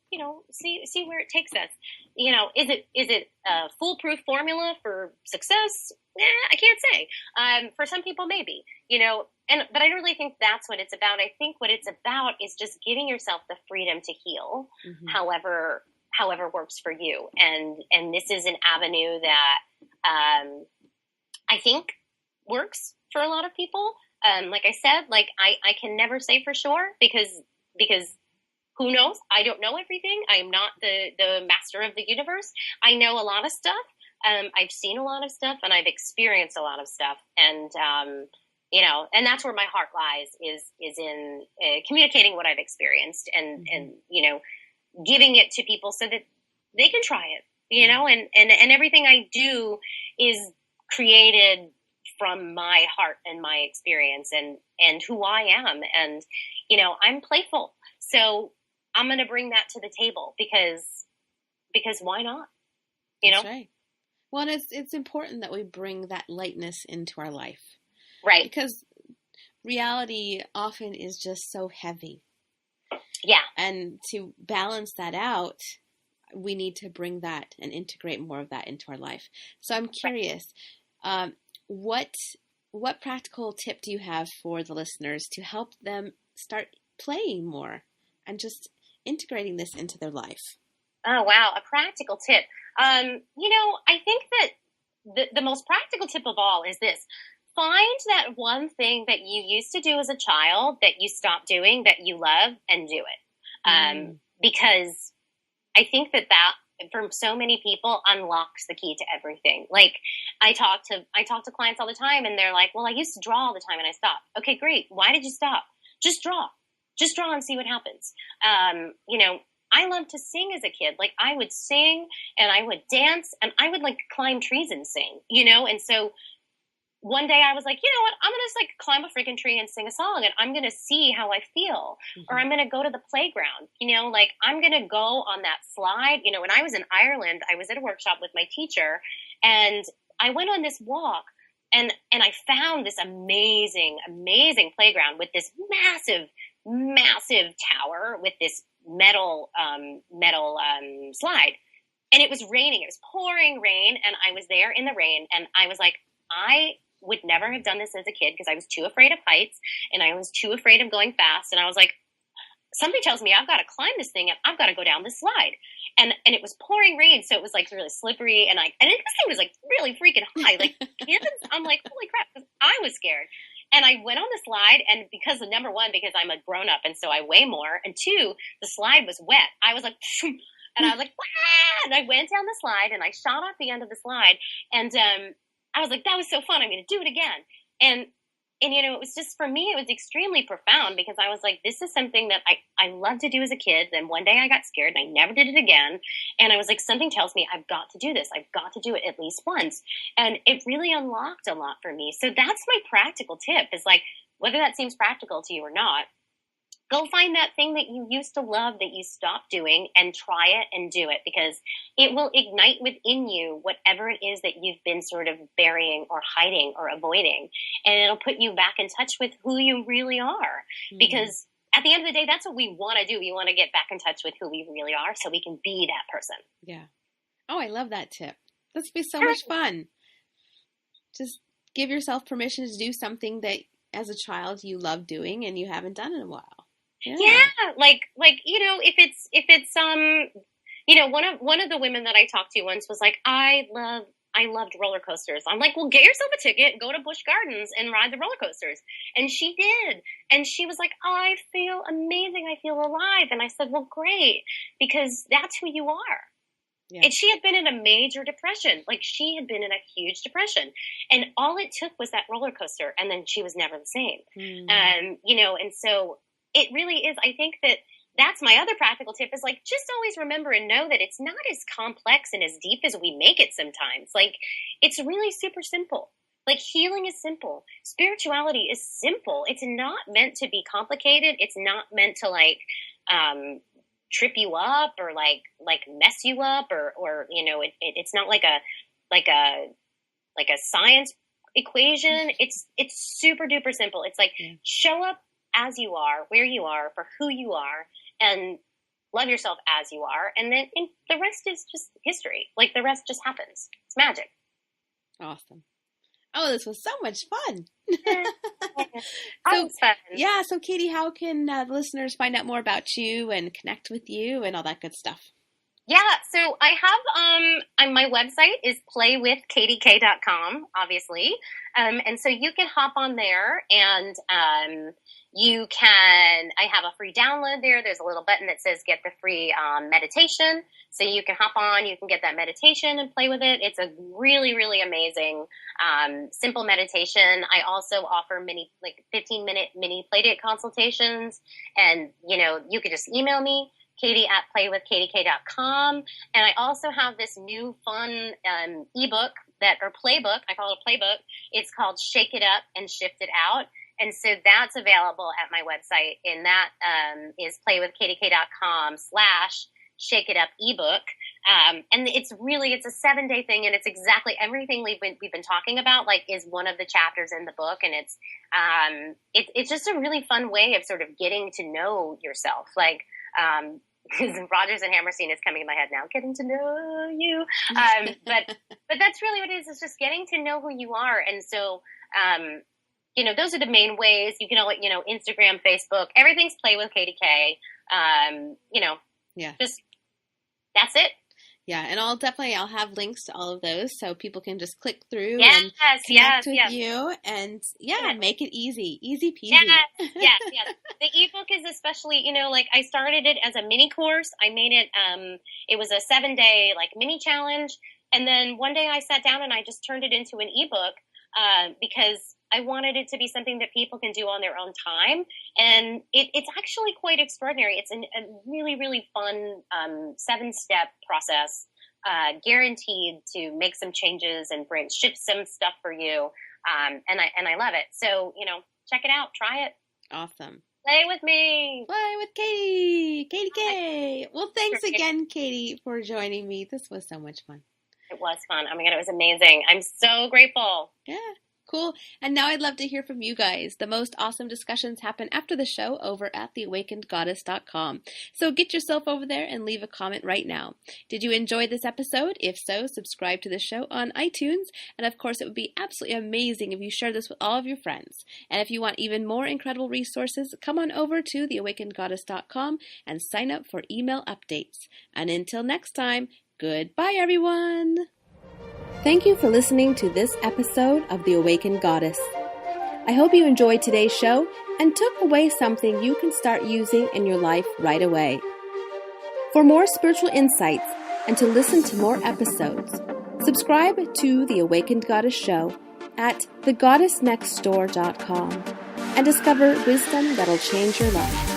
see where it takes us. Is it a foolproof formula for success? I can't say. For some people, maybe, but I don't really think that's what it's about. I think what it's about is just giving yourself the freedom to heal, however works for you. And this is an avenue that, I think works for a lot of people. Like I said, like I can never say for sure, because who knows? I don't know everything. I'm not the master of the universe. I know a lot of stuff. I've seen a lot of stuff, and I've experienced a lot of stuff. And, and that's where my heart lies, is in communicating what I've experienced and, giving it to people so that they can try it, and everything I do is created from my heart and my experience and who I am. And, I'm playful. So I'm going to bring that to the table because why not? That's right. Well, and it's important that we bring that lightness into our life. Right. Because reality often is just so heavy. Yeah. And to balance that out, we need to bring that and integrate more of that into our life. So I'm curious, what practical tip do you have for the listeners to help them start playing more and just integrating this into their life? Oh, wow. A practical tip. I think that the most practical tip of all is this. Find that one thing that you used to do as a child that you stopped doing, that you love, and do it. Because I think that for so many people unlocks the key to everything. Like, I talk to clients all the time, and they're like, well, I used to draw all the time and I stopped. Okay, great. Why did you stop? Just draw and see what happens. I loved to sing as a kid. Like, I would sing and I would dance and I would like climb trees and sing, and so one day I was like, you know what, I'm going to just like climb a freaking tree and sing a song, and I'm going to see how I feel. Or I'm going to go to the playground, like I'm going to go on that slide. When I was in Ireland, I was at a workshop with my teacher, and I went on this walk, and I found this amazing, amazing playground with this massive, massive tower with this metal slide. And it was raining. It was pouring rain, and I was there in the rain, and I was like, I would never have done this as a kid because I was too afraid of heights, and I was too afraid of going fast. And I was like, somebody tells me I've got to climb this thing, and I've got to go down this slide. And it was pouring rain, so it was like really slippery, and this thing was like really freaking high. Like, kids, I'm like, holy crap, 'cause I was scared. And I went on the slide, and because number one, because I'm a grown up, and so I weigh more, and two, the slide was wet. I was like, and I was like, wah! And I went down the slide, and I shot off the end of the slide, and I was like, that was so fun. I'm going to do it again. And it was just, for me, it was extremely profound because I was like, this is something that I loved to do as a kid. Then one day I got scared and I never did it again. And I was like, something tells me I've got to do this. I've got to do it at least once. And it really unlocked a lot for me. So that's my practical tip, is like, whether that seems practical to you or not, go find that thing that you used to love that you stopped doing and try it and do it, because it will ignite within you whatever it is that you've been sort of burying or hiding or avoiding. And it'll put you back in touch with who you really are. Mm-hmm. Because at the end of the day, that's what we want to do. We want to get back in touch with who we really are so we can be that person. Yeah. Oh, I love that tip. This would be so much fun. Just give yourself permission to do something that as a child you love doing and you haven't done in a while. Yeah. Like, if it's one of the women that I talked to once was like, I loved roller coasters. I'm like, well, get yourself a ticket, go to Busch Gardens and ride the roller coasters. And she did. And she was like, I feel amazing. I feel alive. And I said, well, great, because that's who you are. Yeah. And she had been in a major depression. Like, she had been in a huge depression. And all it took was that roller coaster. And then she was never the same. And so it really is. I think that's my other practical tip, is like, just always remember and know that it's not as complex and as deep as we make it sometimes. Like, it's really super simple. Like, healing is simple. Spirituality is simple. It's not meant to be complicated. It's not meant to trip you up or like mess you up or it's not like a science equation. It's super duper simple. It's like, show up as you are, where you are, for who you are, and love yourself as you are. And then the rest is just history. Like, the rest just happens. It's magic. Awesome. Oh, this was so much fun. Fun. Yeah. So Katie, how can the listeners find out more about you and connect with you and all that good stuff? Yeah, so I have, my website is playwithkatykay.com, obviously. And so you can hop on there and I have a free download there. There's a little button that says get the free meditation. So you can hop on, you can get that meditation and play with it. It's a really, really amazing, simple meditation. I also offer 15-minute mini playdate consultations. And, you could just email me, Katie@playwithkatykay.com. And I also have this new fun ebook playbook. I call it a playbook. It's called Shake It Up and Shift It Out. And so that's available at my website. And that is playwithkatykay.com/Shake It Up ebook. And it's a 7-day thing. And it's exactly everything we've been talking about, like, is one of the chapters in the book. And it's just a really fun way of sort of getting to know yourself. Like, because Rodgers and Hammerstein is coming in my head now, getting to know you. But that's really what it is. It's just getting to know who you are. And so, those are the main ways. You can, Instagram, Facebook, everything's Play with Katie Kay. Just, that's it. Yeah, and I'll have links to all of those so people can just click through and connect with you and make it easy peasy. Yes. The ebook is especially, I started it as a mini course. I made it, it was a 7-day mini challenge. And then one day I sat down and I just turned it into an ebook because I wanted it to be something that people can do on their own time. And it's actually quite extraordinary. It's a really, really fun 7-step process, guaranteed to make some changes and shift some stuff for you. And I love it. So, check it out. Try it. Awesome. Play with me. Play with Katie. Katie Kay. Well, thanks again, Katie, for joining me. This was so much fun. It was fun. Oh my God, it was amazing. I'm so grateful. Yeah. Cool. And now I'd love to hear from you guys. The most awesome discussions happen after the show over at theawakenedgoddess.com. So get yourself over there and leave a comment right now. Did you enjoy this episode? If so, subscribe to the show on iTunes. And of course, it would be absolutely amazing if you share this with all of your friends. And if you want even more incredible resources, come on over to theawakenedgoddess.com and sign up for email updates. And until next time, goodbye, everyone. Thank you for listening to this episode of The Awakened Goddess. I hope you enjoyed today's show and took away something you can start using in your life right away. For more spiritual insights and to listen to more episodes, subscribe to The Awakened Goddess Show at thegoddessnextdoor.com and discover wisdom that'll change your life.